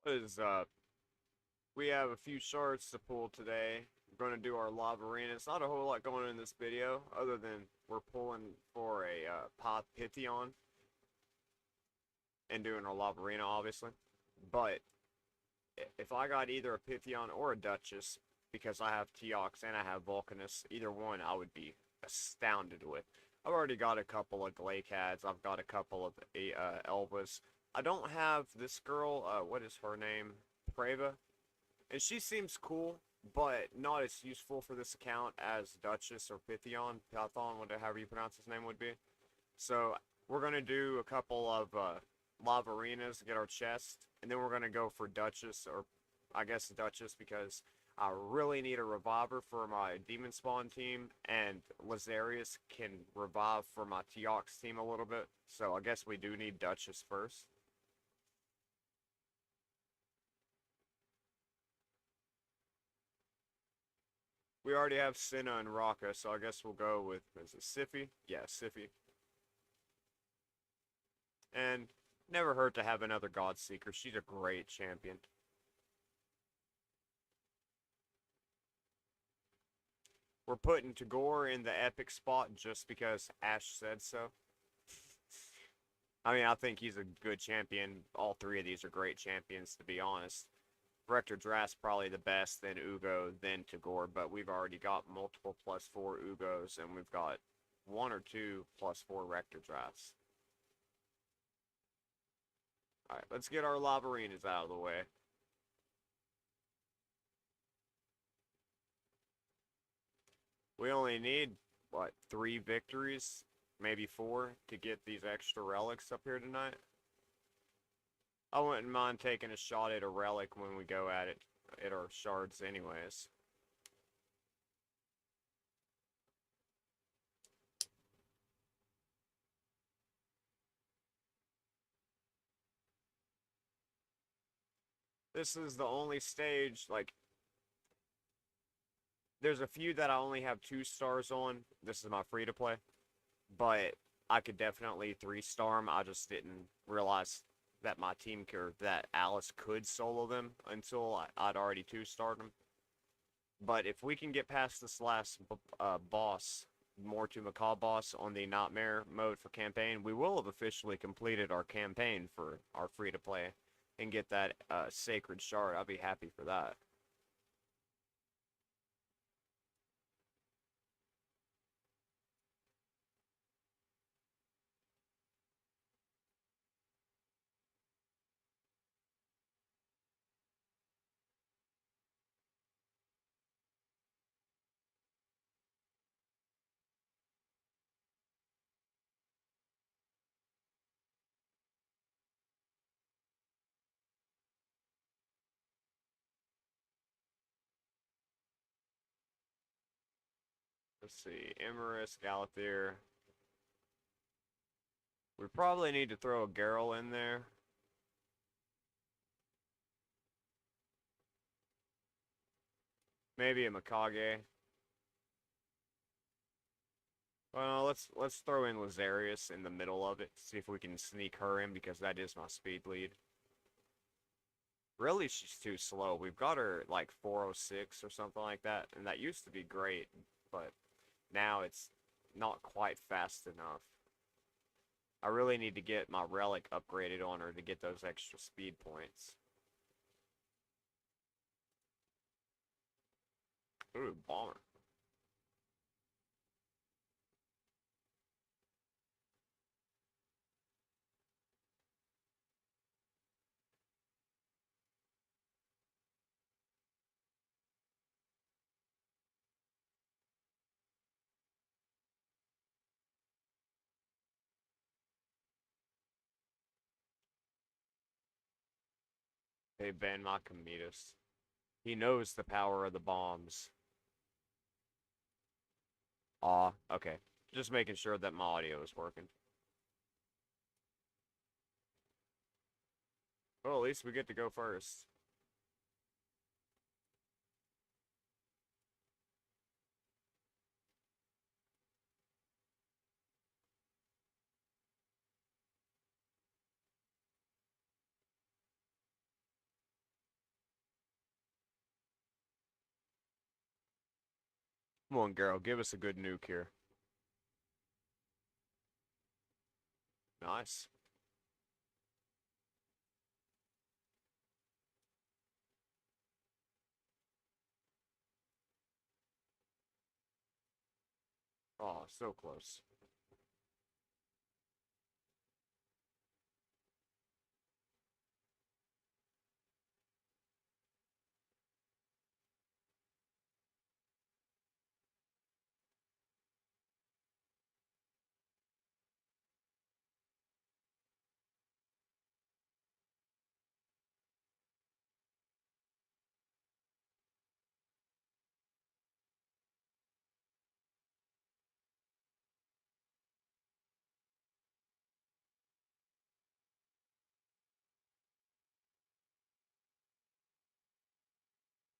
Is we have a few shards to pull today. We're going to do our lava arena. It's not a whole lot going on in this video, other than we're pulling for a pop Pythion and doing our lava arena, obviously. But if I got either a Pythion or a Duchess, because I have Teox and I have Vulcanus, either one I would be astounded with. I've already got a couple of Glacads. I've got a couple of Elvas. I don't have this girl. What is her name? Preva. And she seems cool, but not as useful for this account as Duchess or Python, whatever you pronounce his name would be. So we're gonna do a couple of lava arenas to get our chest, and then we're gonna go for Duchess, or I guess Duchess, because I really need a reviver for my demon spawn team, and Lazarius can revive for my Teox team a little bit. So I guess we do need Duchess first. We already have Senna and Raka, so I guess we'll go with, is it Siffy? Yeah, Siffy. And never hurt to have another God Seeker. She's a great champion. We're putting Tagore in the epic spot just because Ash said so. I mean, I think he's a good champion. All three of these are great champions, to be honest. Rector Drass probably the best, then Ugo, then Tagore, but we've already got multiple +4 Ugos, and we've got one or two +4 Rector Drass. Alright, let's get our Laverinas out of the way. We only need, what, 3 victories? Maybe 4 to get these extra relics up here tonight? I wouldn't mind taking a shot at a relic when we go at it, at our shards anyways. This is the only stage, like, there's a few that I only have 2 stars on. This is my free-to-play. But I could definitely 3-star them. I just didn't realize that my team could, that Alice could solo them until I'd already 2-starred them. But if we can get past this last boss, more to Macaw boss on the Nightmare mode for campaign, we will have officially completed our campaign for our free-to-play and get that Sacred Shard. I'll be happy for that. Let's see, Emerus, Galathir. We probably need to throw a Garrel in there. Maybe a Mikage. Well, let's throw in Lazarius in the middle of it. See if we can sneak her in because that is my speed lead. Really, she's too slow. We've got her like 406 or something like that, and that used to be great, but now it's not quite fast enough. I really need to get my relic upgraded on her to get those extra speed points. Ooh, bomber. They banned my Cometus. He knows the power of the bombs. Aw, okay. Just making sure that my audio is working. Well, at least we get to go first. Come on, girl, give us a good nuke here. Nice. Oh, so close.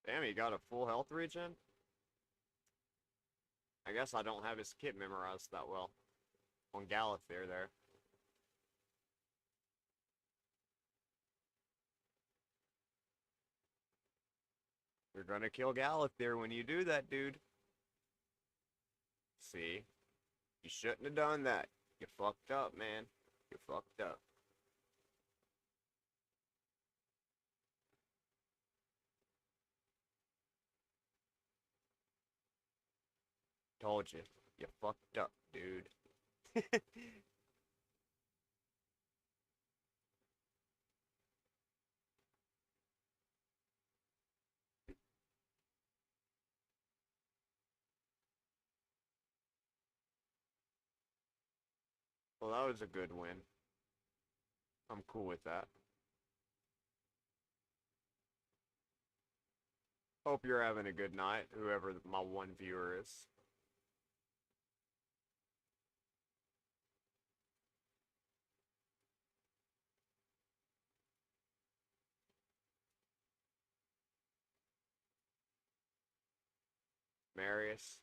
Damn, he got a full health regen? I guess I don't have his kit memorized that well. On Galathir there. You're gonna kill Galathir when you do that, dude. See? You shouldn't have done that. You fucked up, man. You fucked up. Told you. You fucked up, dude. Well, that was a good win. I'm cool with that. Hope you're having a good night, whoever my one viewer is. Marius.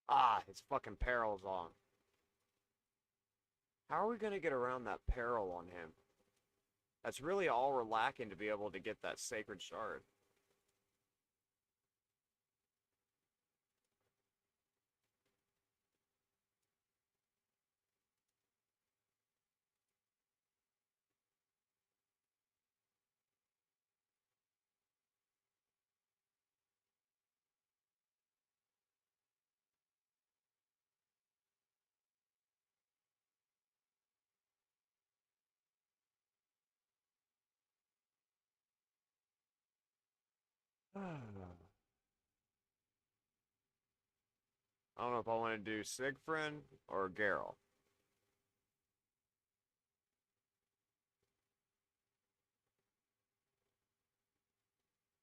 Ah, his fucking peril's on. How are we gonna get around that peril on him? That's really all we're lacking to be able to get that sacred shard. I don't know if I want to do Siegfried or Geralt.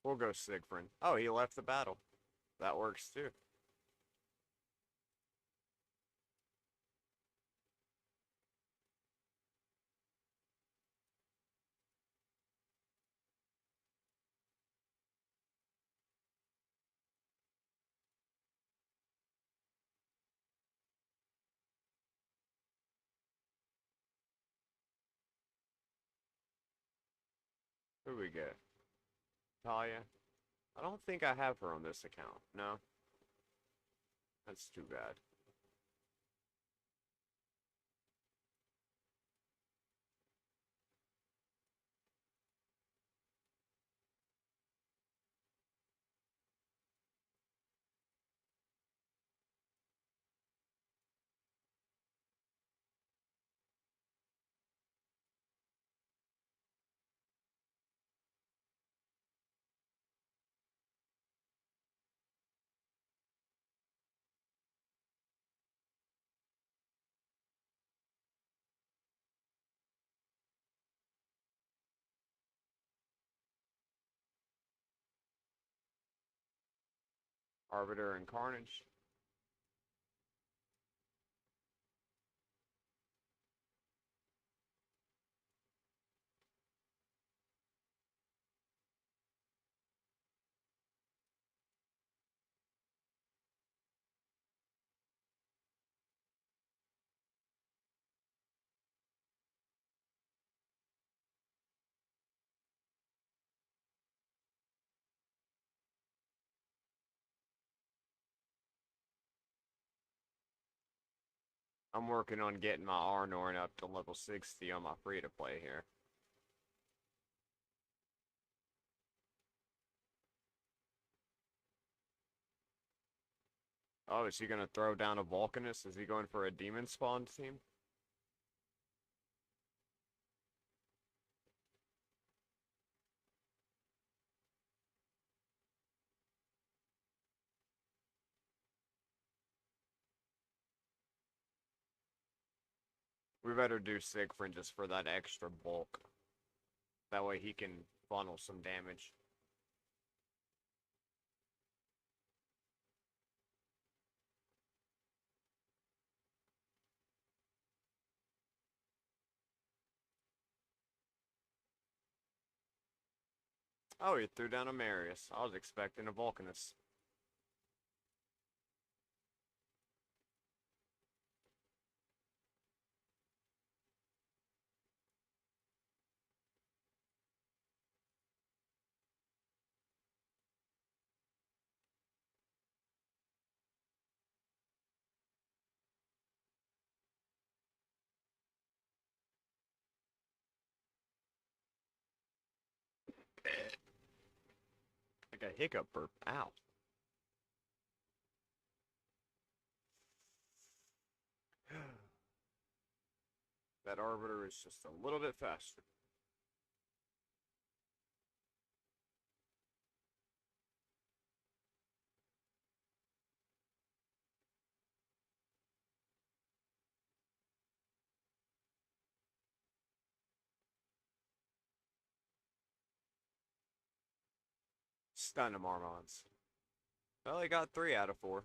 We'll go Siegfried. Oh, he left the battle. That works too. Who we get? Talia? I don't think I have her on this account. No? That's too bad. Arbiter and Carnage. I'm working on getting my Arnorn up to level 60 on my free-to-play here. Oh, is he going to throw down a Vulcanus? Is he going for a demon spawn team? We better do Siegfried just for that extra bulk. That way he can funnel some damage. Oh, he threw down a Marius. I was expecting a Vulcanus. Like a hiccup burp. Ow. That Arbiter is just a little bit faster. Stun him, Armons. Well, he got 3 out of 4.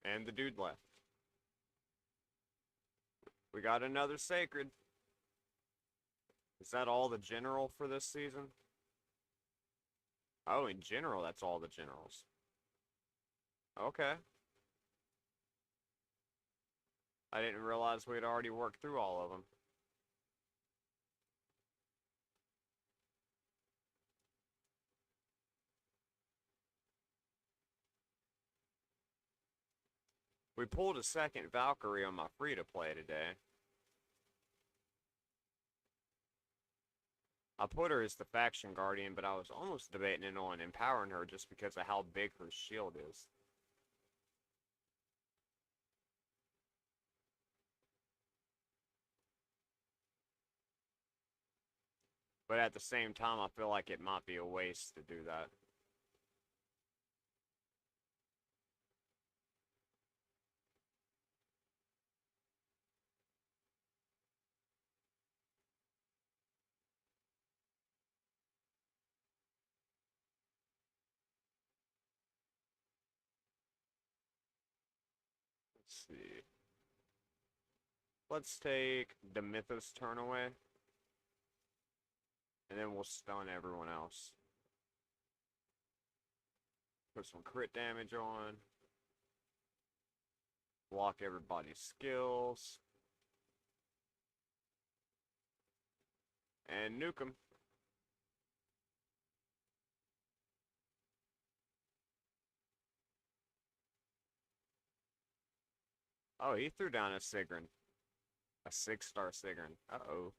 And the dude left. We got another Sacred. Is that all the general for this season? Oh, in general, that's all the generals. Okay. I didn't realize we had already worked through all of them. We pulled a second Valkyrie on my free-to-play today. I put her as the faction guardian, but I was almost debating it on empowering her just because of how big her shield is. But at the same time, I feel like it might be a waste to do that. Let's see. Let's take the Mythos turn away. And then we'll stun everyone else. Put some crit damage on. Block everybody's skills. And nuke them. Oh, he threw down a Sigrun. A 6-star Sigrun. Uh-oh.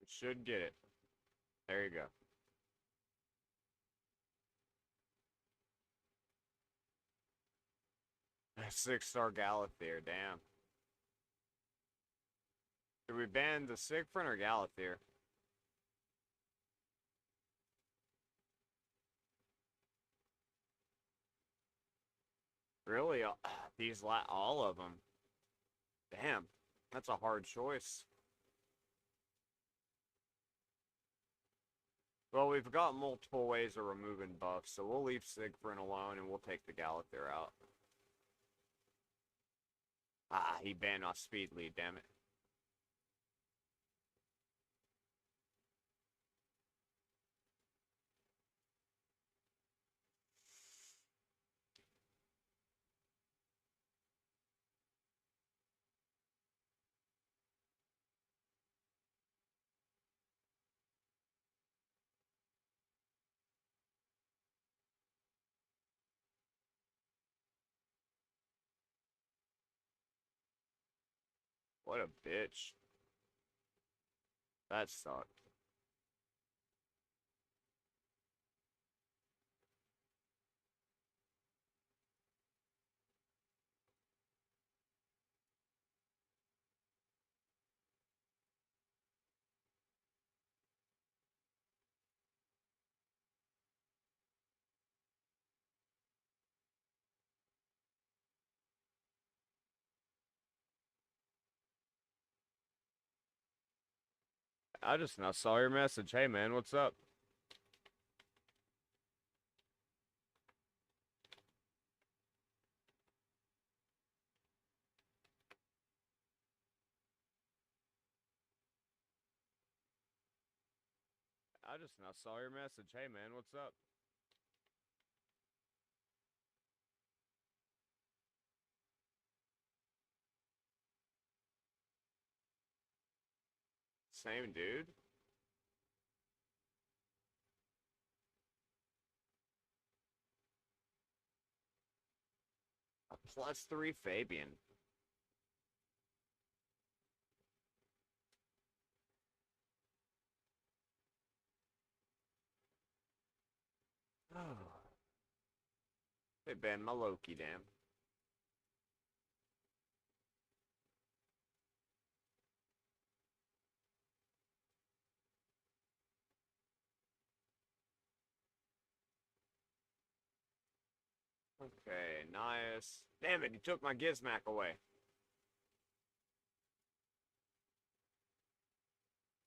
We should get it. There you go. A 6-star Galathir, damn. Did we ban the Siegfried or Galathir? Really? All of them. Damn. That's a hard choice. Well, we've got multiple ways of removing buffs, so we'll leave Siegfried alone and we'll take the Galathir out. Ah, he banned our speed lead, damn it. What a bitch. That sucked. I just now saw your message. Hey, man, what's up? I just now saw your message. Hey, man, what's up? Same dude. A +3 Fabian. Oh. They banned my Loki, damn. Okay, nice. Damn it, he took my Gizmac away.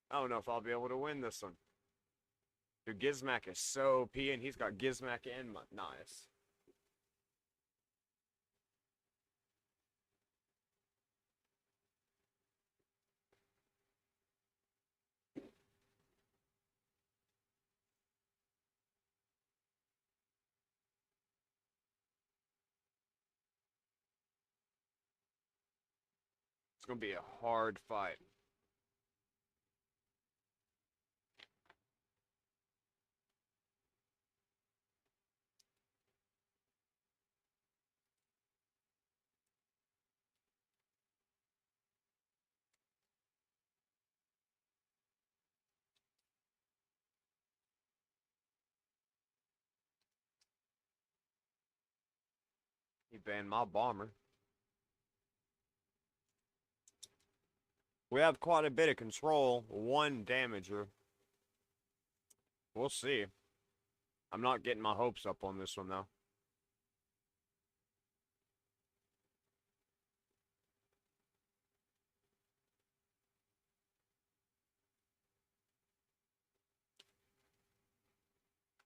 I don't know if I'll be able to win this one. Dude, Gizmac is so OP, and he's got Gizmac and nice. It's gonna be a hard fight. He banned my bomber. We have quite a bit of control. One damager. We'll see. I'm not getting my hopes up on this one, though.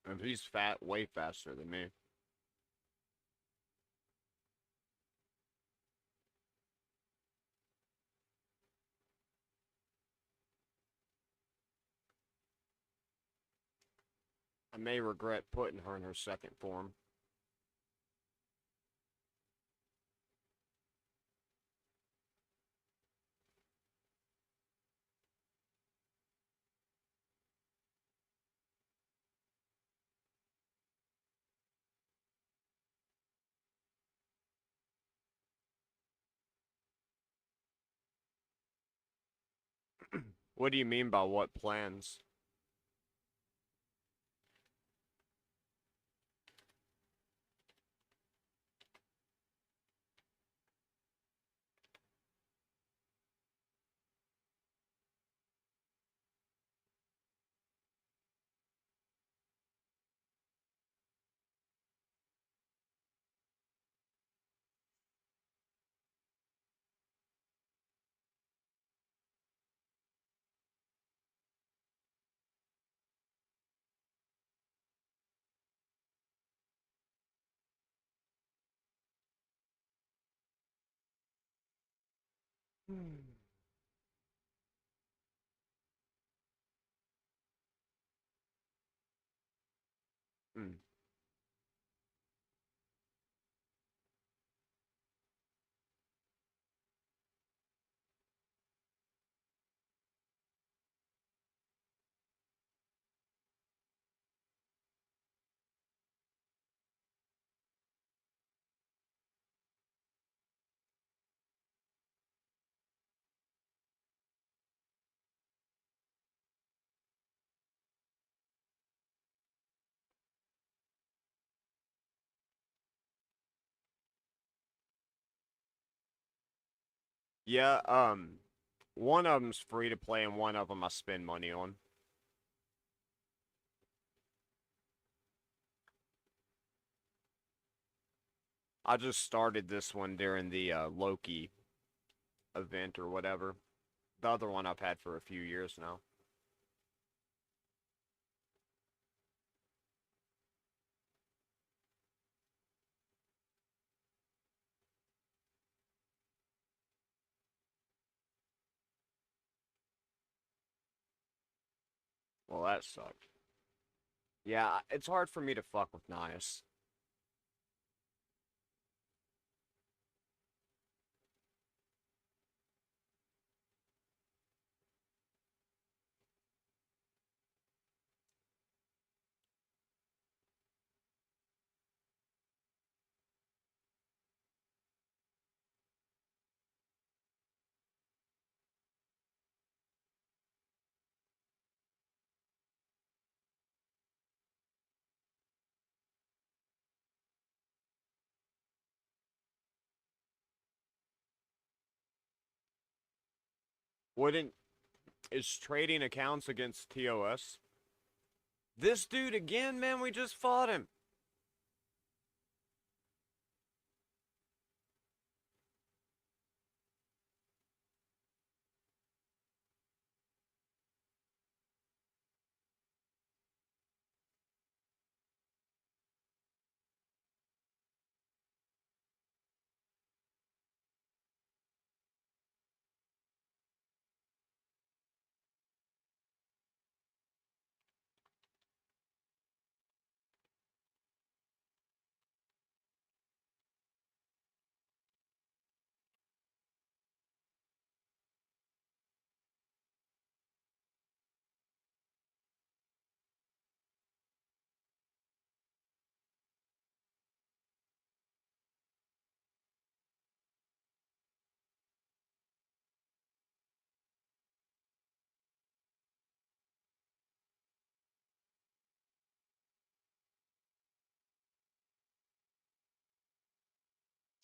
And he's way faster than me. I may regret putting her in her second form. What do you mean by what plans? Hmm. Hmm. Yeah, one of them's free to play and one of them I spend money on. I just started this one during the Loki event or whatever. The other one I've had for a few years now. Well, that sucked. Yeah, it's hard for me to fuck with Nias. Wouldn't is trading accounts against TOS? This dude again, man, we just fought him.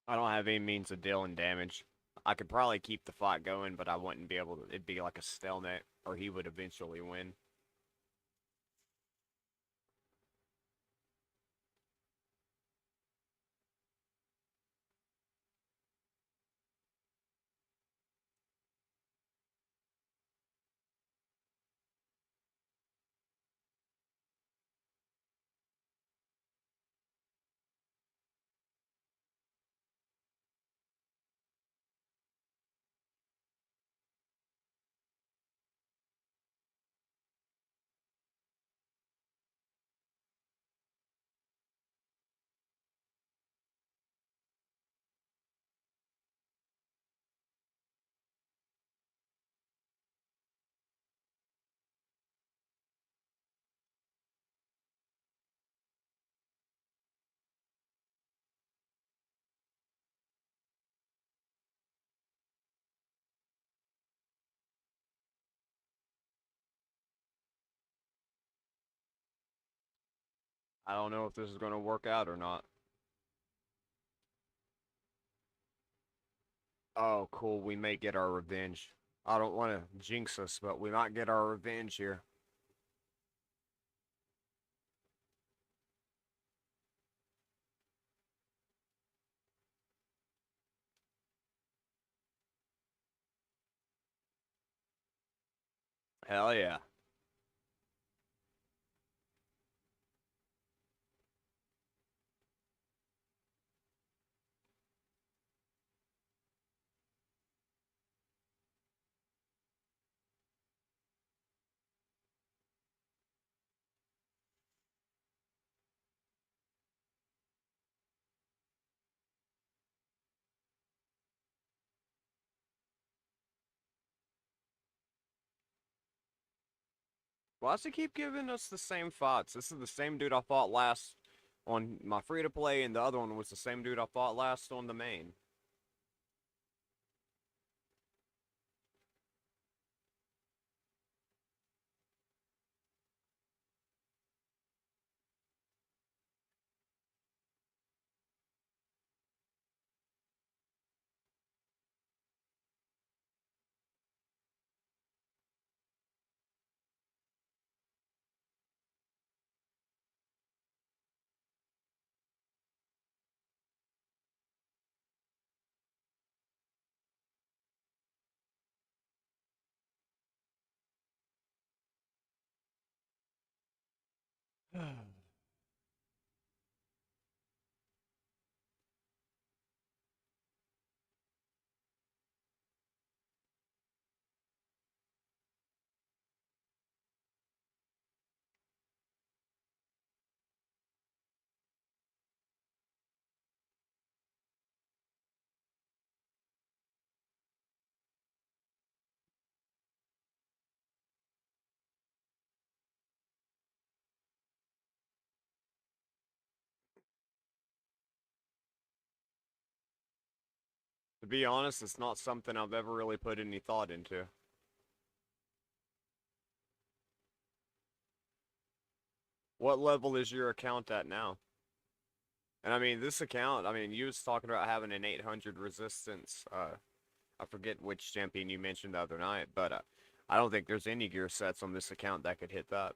I don't have any means of dealing damage. I could probably keep the fight going, but I wouldn't be able to. It'd be like a stalemate, or he would eventually win. I don't know if this is gonna work out or not. Oh, cool. We may get our revenge. I don't want to jinx us, but we might get our revenge here. Hell yeah. Why does he keep giving us the same fights? This is the same dude I fought last on my free to play, and the other one was the same dude I fought last on the main. To be honest, it's not something I've ever really put any thought into. What level is your account at now? And I mean, this account, I mean, you was talking about having an 800 resistance. I forget which champion you mentioned the other night, but I don't think there's any gear sets on this account that could hit that.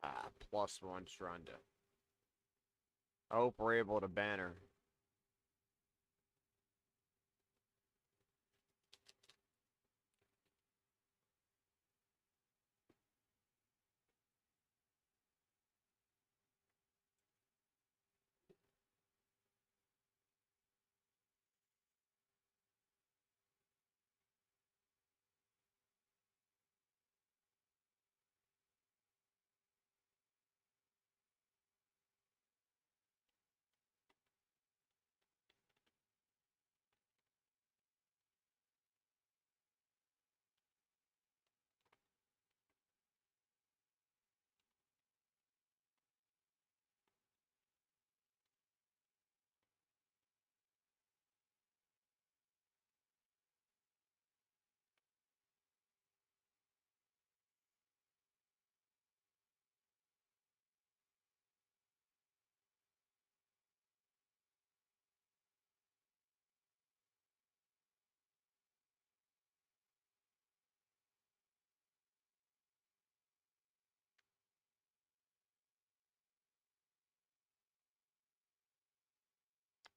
Ah, +1 shrine to. I hope we're able to banner.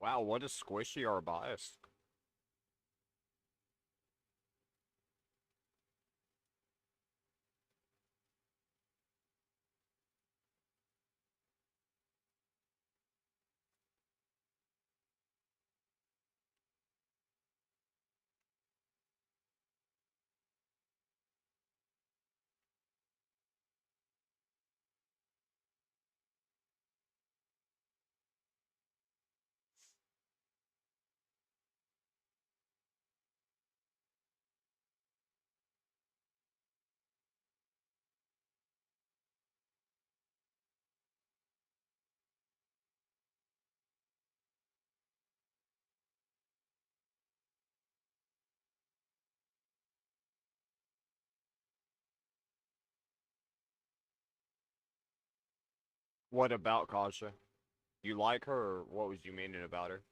Wow, what is squishy or biased? What about Kasha? You like her, or what was you meaning about her?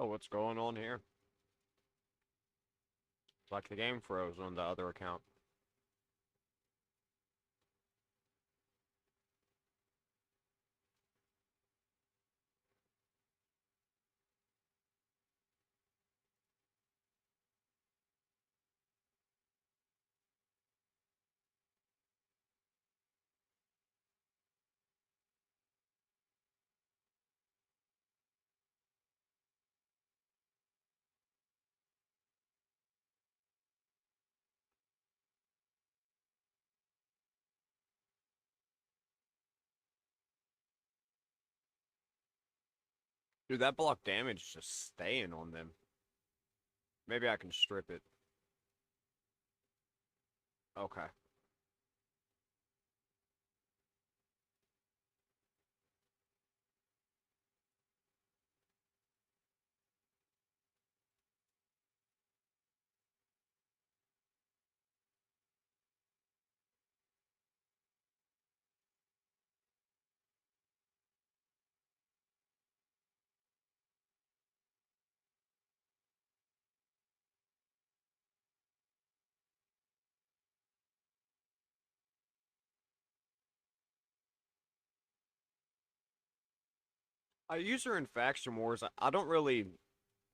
Oh, what's going on here? It's like the game froze on the other account. Dude, that block damage is just staying on them. Maybe I can strip it. Okay. I use her in Faction Wars. I don't really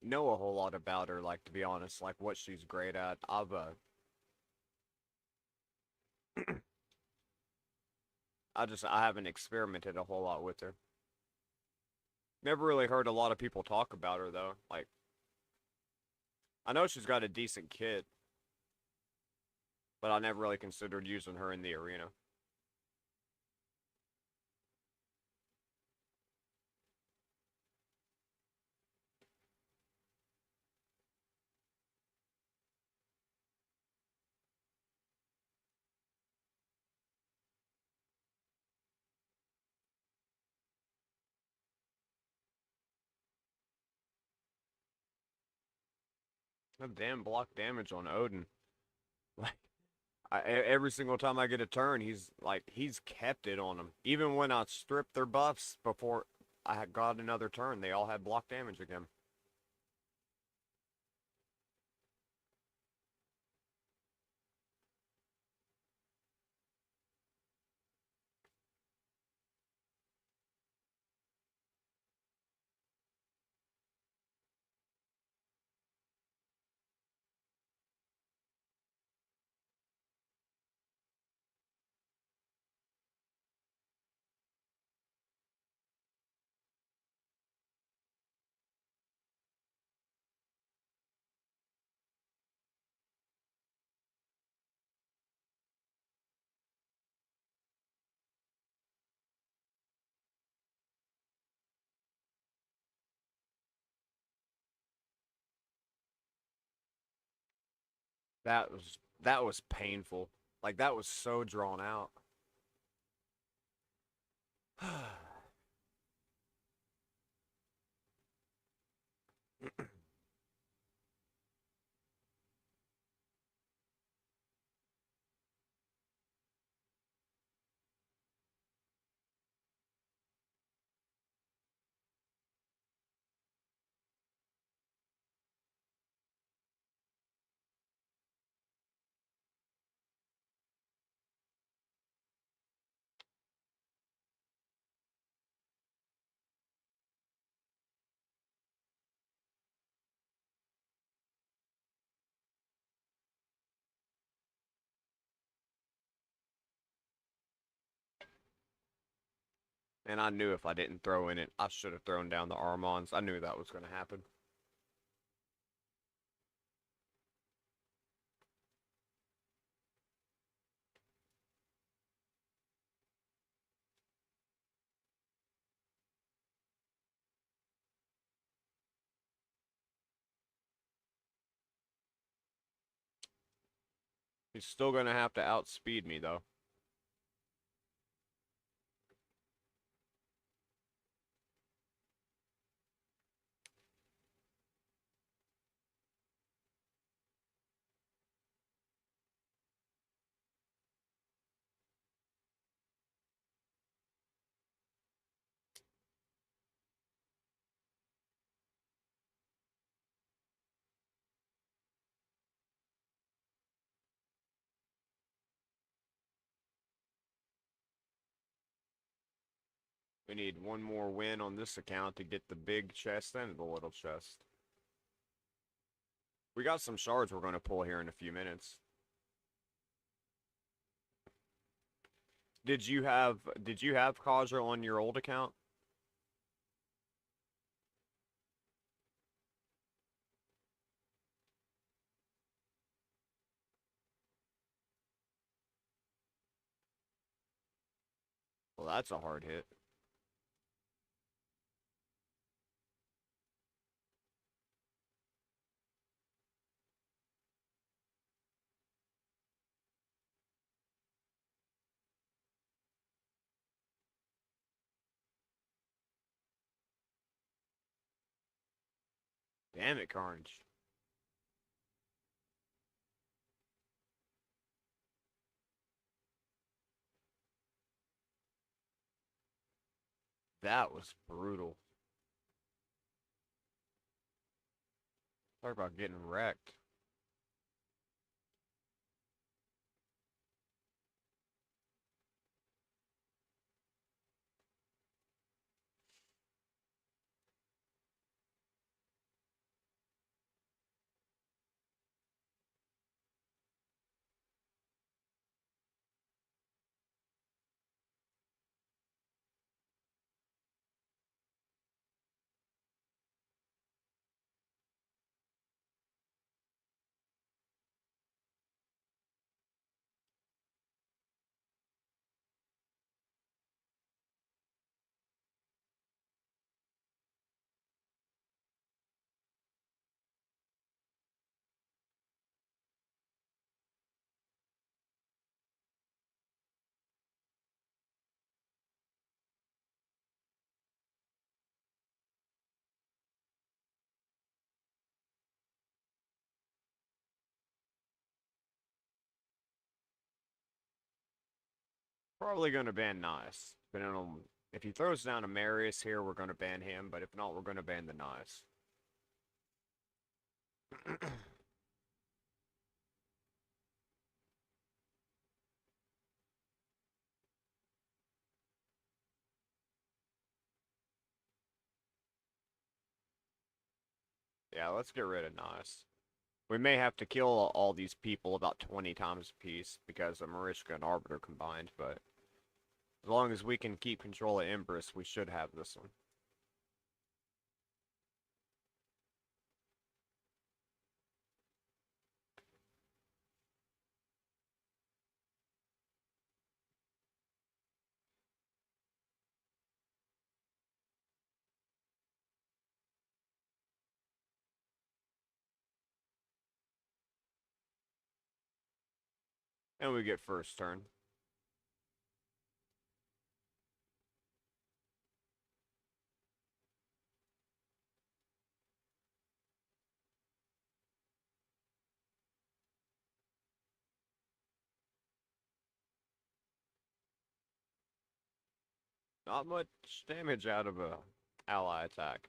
know a whole lot about her, like, to be honest, like what she's great at. I haven't experimented a whole lot with her. Never really heard a lot of people talk about her though. Like, I know she's got a decent kit, but I never really considered using her in the arena. That damn block damage on Odin. Like, every single time I get a turn, he's kept it on them. Even when I stripped their buffs before I had got another turn, they all had block damage again. That was painful. Like that was so drawn out. And I knew if I didn't throw in it, I should have thrown down the Armands. I knew that was going to happen. He's still going to have to outspeed me, though. We need one more win on this account to get the big chest and the little chest. We got some shards we're going to pull here in a few minutes. Did you have Kaja on your old account? Well, that's a hard hit. Damn it, Carnage. That was brutal. Talk about getting wrecked. Probably going to ban Nice. Depending on if he throws down a Marius here, we're going to ban him. But if not, we're going to ban the Nice. Yeah, let's get rid of Nice. We may have to kill all these people about 20 times a piece because of Marishka and Arbiter combined, but as long as we can keep control of Empress, we should have this one. And we get first turn. Not much damage out of a ally attack.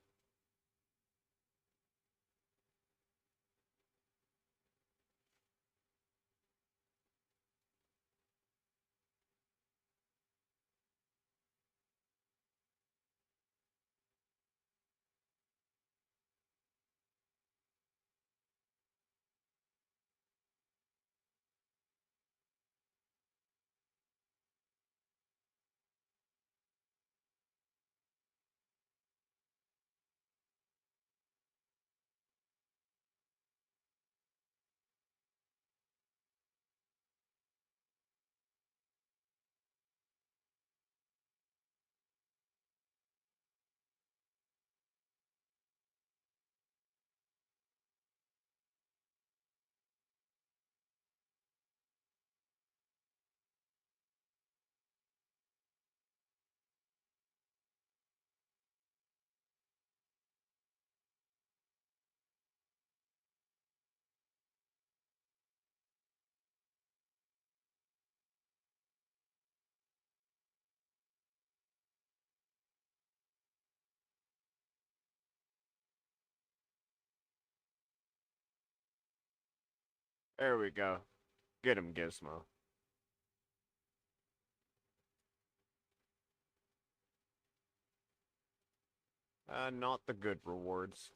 There we go. Get him, Gizmo. Not the good rewards.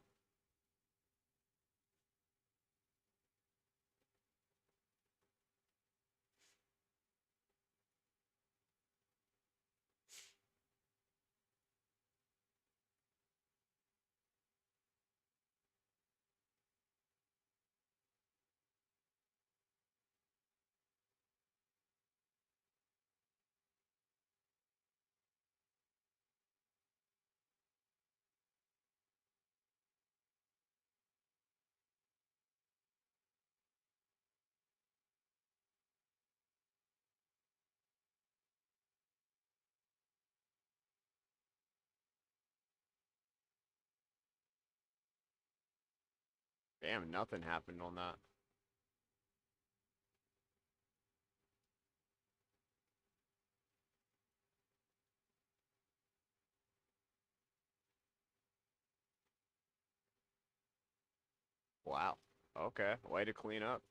Damn, nothing happened on that. Wow. Okay, way to clean up.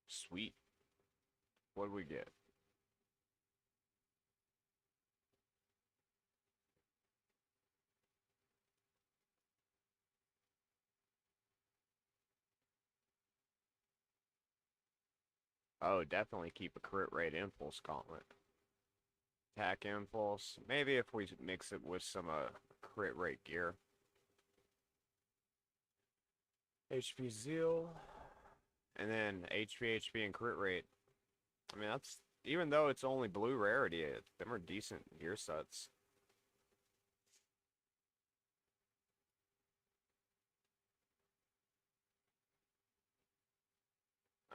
Sweet. What do we get? Oh, definitely keep a crit rate impulse gauntlet. Attack impulse. Maybe if we mix it with some crit rate gear. HP Zeal. And then HP, and crit rate. I mean, that's, even though it's only blue rarity, them are decent gear sets.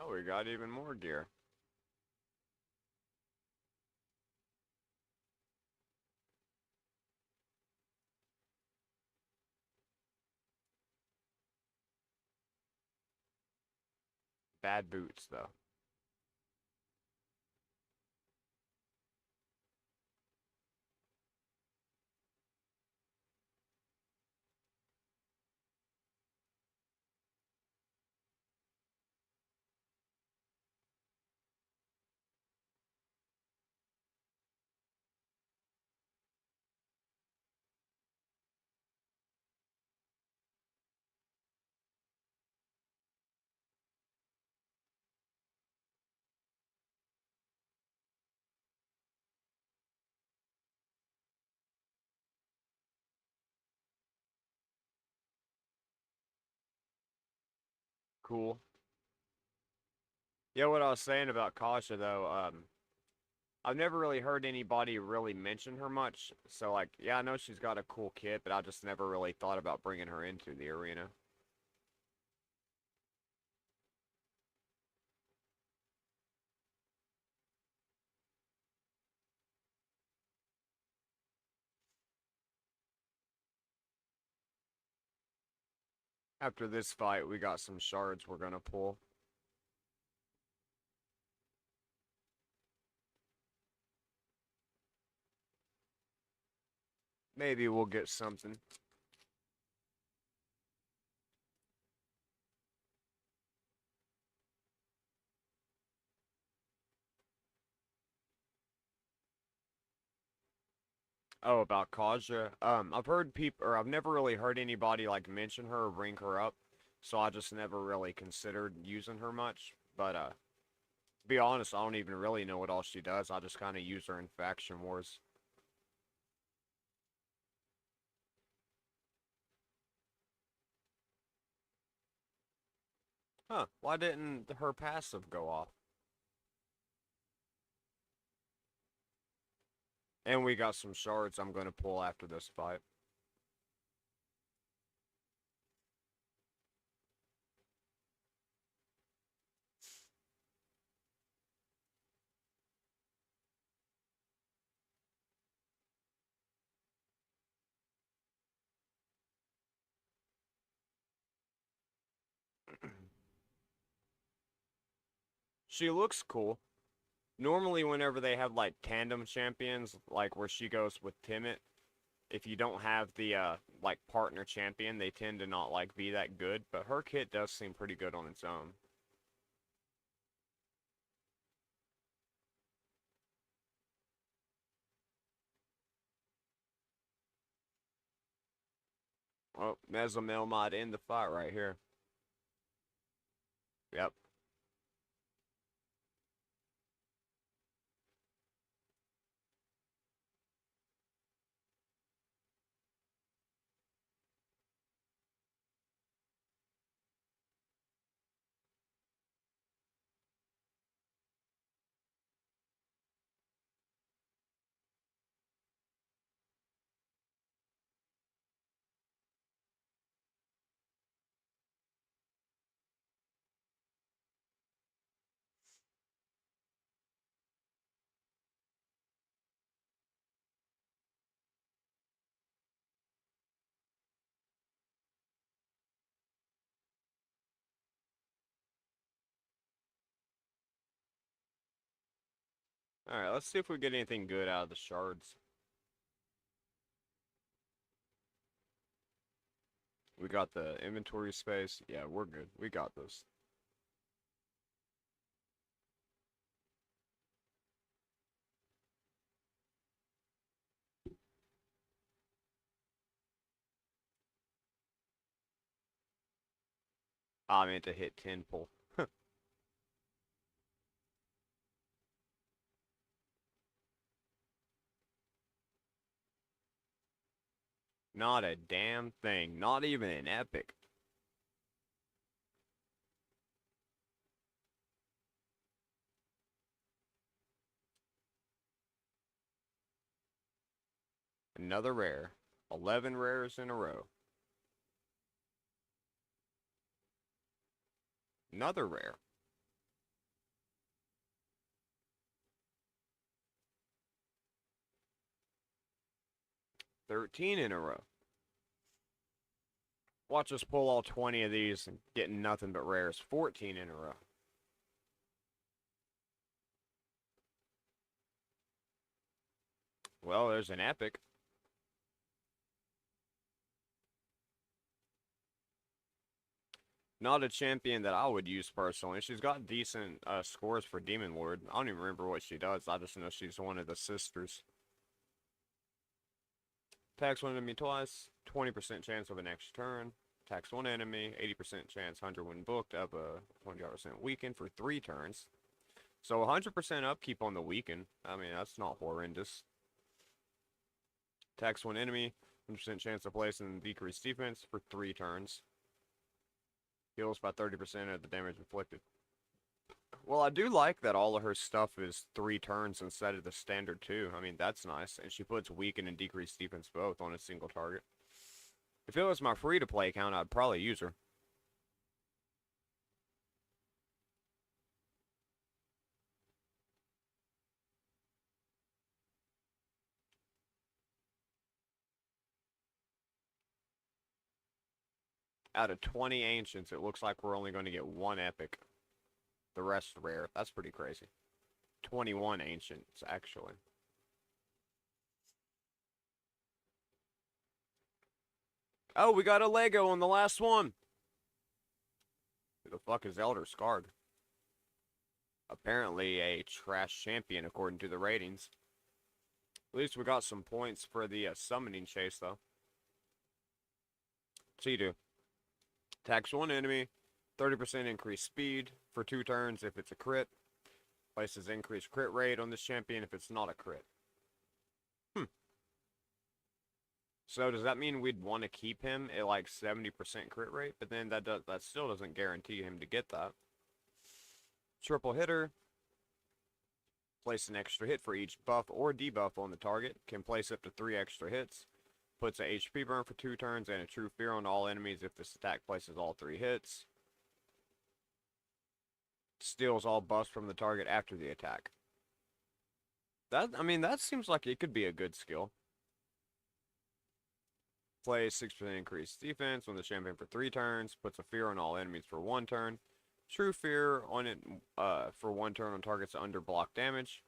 Oh, we got even more gear. Bad boots, though. Cool. Yeah, what I was saying about Kasha, though, I've never really heard anybody really mention her much. So, like, yeah, I know she's got a cool kit, but I just never really thought about bringing her into the arena. After this fight, we got some shards we're gonna pull. Maybe we'll get something. Oh, about Kaja. I've heard people, or I've never really heard anybody like mention her or bring her up, so I just never really considered using her much. But to be honest, I don't even really know what all she does. I just kind of use her in faction wars. Huh? Why didn't her passive go off? And we got some shards I'm gonna pull after this fight. She looks cool. Normally, whenever they have like tandem champions, like where she goes with Timid, if you don't have the like partner champion, they tend to not like be that good. But her kit does seem pretty good on its own. Oh, Mesomail might end the fight right here. Yep. Alright, let's see if we get anything good out of the shards. We got the inventory space. Yeah, we're good. We got this. I meant to hit 10 pull. Not a damn thing. Not even an epic. Another rare. 11 rares in a row. Another rare. $13 in a row. Watch us pull all 20 of these and getting nothing but rares. 14 in a row. Well, there's an epic. Not a champion that I would use personally. She's got decent scores for Demon Lord. I don't even remember what she does. I just know she's one of the sisters. Attacks one enemy twice. 20% chance of an extra turn. Attacks one enemy. 80% chance 100 when booked of a 20% weaken for 3 turns. So 100% upkeep on the weaken. I mean, that's not horrendous. Attacks one enemy. 100% chance of placing decreased defense for 3 turns. Heals by 30% of the damage inflicted. Well, I do like that all of her stuff is 3 turns instead of the standard 2. I mean, that's nice. And she puts weaken and decreased defense both on a single target. If it was my free-to-play account, I'd probably use her. Out of 20 ancients, it looks like we're only going to get 1 epic. The rest rare. That's pretty crazy. 21 ancients, actually. Oh, we got a Lego on the last one. Who the fuck is Elder Scarred? Apparently a trash champion according to the ratings. At least we got some points for the summoning chase, though. So you do. Attacks one enemy. 30% increased speed for 2 turns if it's a crit. Places increased crit rate on this champion if it's not a crit. So does that mean we'd want to keep him at like 70% crit rate? But then that still doesn't guarantee him to get that. Triple hitter. Place an extra hit for each buff or debuff on the target. Can place up to 3 extra hits. Puts a HP burn for 2 turns and a true fear on all enemies if this attack places all 3 hits. Steals all buffs from the target after the attack. I mean, that seems like it could be a good skill. Plays 6% increased defense on the champion for 3 turns. Puts a fear on all enemies for 1 turn. True fear on it for 1 turn on targets under block damage.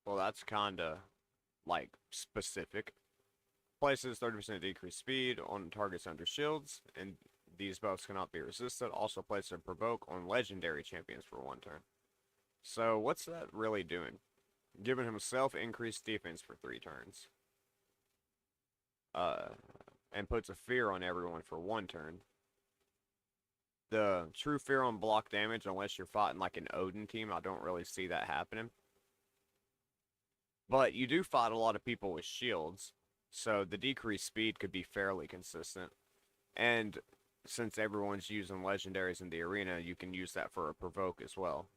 Well, that's kinda, like, specific. Places 30% decreased speed on targets under shields, and these buffs cannot be resisted. Also place a provoke on legendary champions for 1 turn. So what's that really doing? Giving himself increased defense for 3 turns. Uh, and puts a fear on everyone for 1 turn. The true fear on block damage, unless you're fighting like an Odin team, I don't really see that happening. But you do fight a lot of people with shields, so the decreased speed could be fairly consistent. And since everyone's using legendaries in the arena, you can use that for a provoke as well.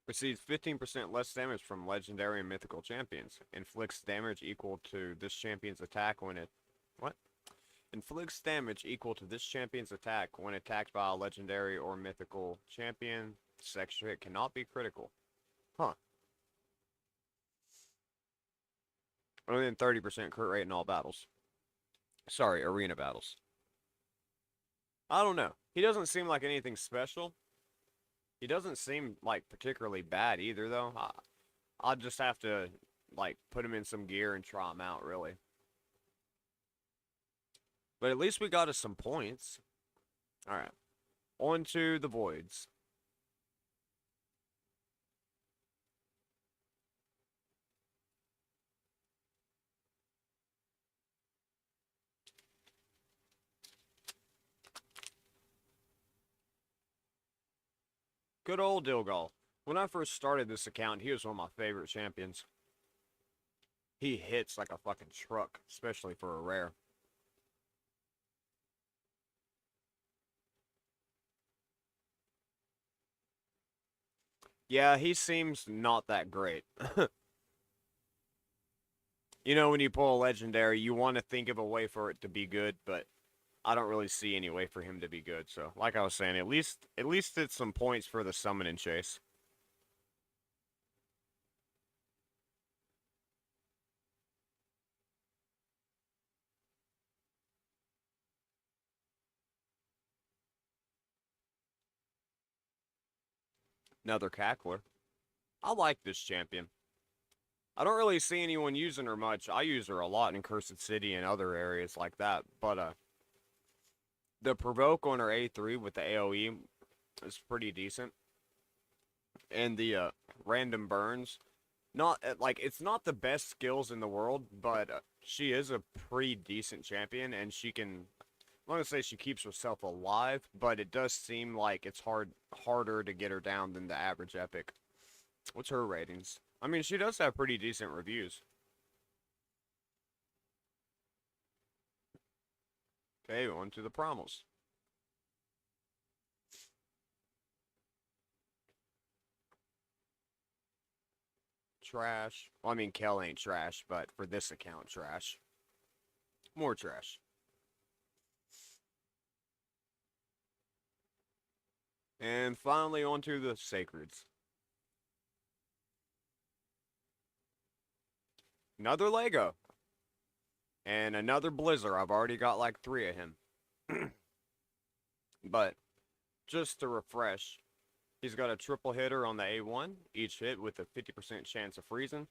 Receives 15% less damage from legendary and mythical champions. Inflicts damage equal to this champion's attack when it... What? Inflicts damage equal to this champion's attack when attacked by a legendary or mythical champion. This extra hit cannot be critical. Huh. Other than 30% crit rate in all battles. Sorry, arena battles. I don't know. He doesn't seem like anything special. He doesn't seem like particularly bad either, though. I'll just have to, like, put him in some gear and try him out, really. But at least we got us some points. Alright. On to the voids. Good old Dilgal. When I first started this account, he was one of my favorite champions. He hits like a fucking truck, especially for a rare. Yeah, he seems not that great. You know, when you pull a legendary, you want to think of a way for it to be good, but I don't really see any way for him to be good. So, like I was saying, at least it's some points for the summon and chase. Another cackler. I like this champion. I don't really see anyone using her much. I use her a lot in Cursed City and other areas like that. But the provoke on her A3 with the AoE is pretty decent. And the random burns, not like it's not the best skills in the world, but she is a pretty decent champion, and she can. I'm not gonna say she keeps herself alive, but it does seem like it's harder to get her down than the average epic. What's her ratings? I mean, she does have pretty decent reviews. Okay, on to the promos. Trash. Well, I mean, Kel ain't trash, but for this account, trash. More trash. And finally, on to the Sacreds. Another Lego. And another Blizzard. I've already got like 3 of him. But, just to refresh, he's got a triple hitter on the A1, each hit with a 50% chance of freezing.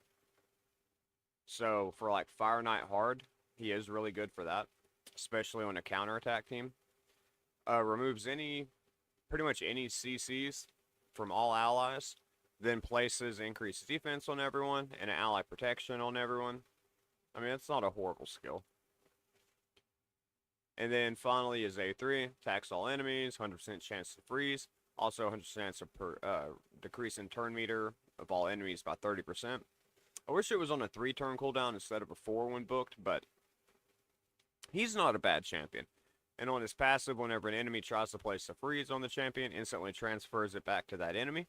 So, for like Fire Knight hard, he is really good for that, especially on a counterattack team. Removes pretty much any CCs from all allies, then places increased defense on everyone and an ally protection on everyone. I mean, it's not a horrible skill. And then finally is A3, attacks all enemies, 100% chance to freeze. Also 100% chance of decrease in turn meter of all enemies by 30%. I wish it was on a 3-turn cooldown instead of a 4 when booked, but he's not a bad champion. And on his passive, whenever an enemy tries to place a freeze on the champion, instantly transfers it back to that enemy.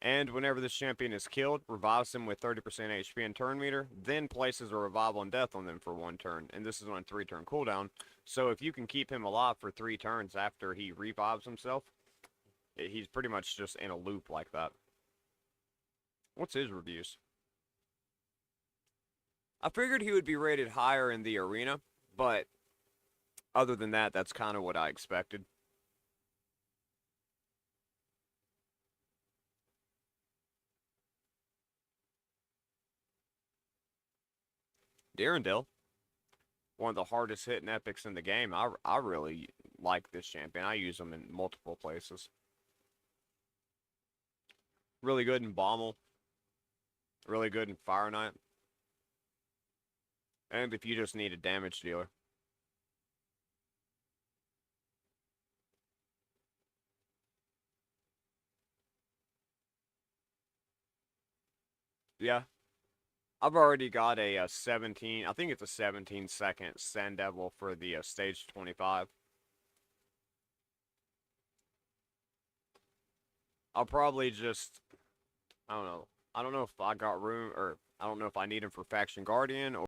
And whenever this champion is killed, revives him with 30% HP and turn meter, then places a revive on death on them for 1 turn. And this is on a 3-turn cooldown. So if you can keep him alive for 3 turns after he revives himself, he's pretty much just in a loop like that. What's his reviews? I figured he would be rated higher in the arena, but other than that, that's kind of what I expected. Darendelle, one of the hardest hitting epics in the game. I really like this champion. I use him in multiple places. Really good in Bommel. Really good in Fire Knight. And if you just need a damage dealer. Yeah. I've already got a 17, I think it's a 17-second Sand Devil for the stage 25. I'll probably just, I don't know. I don't know if I got room, or I don't know if I need him for Faction Guardian, or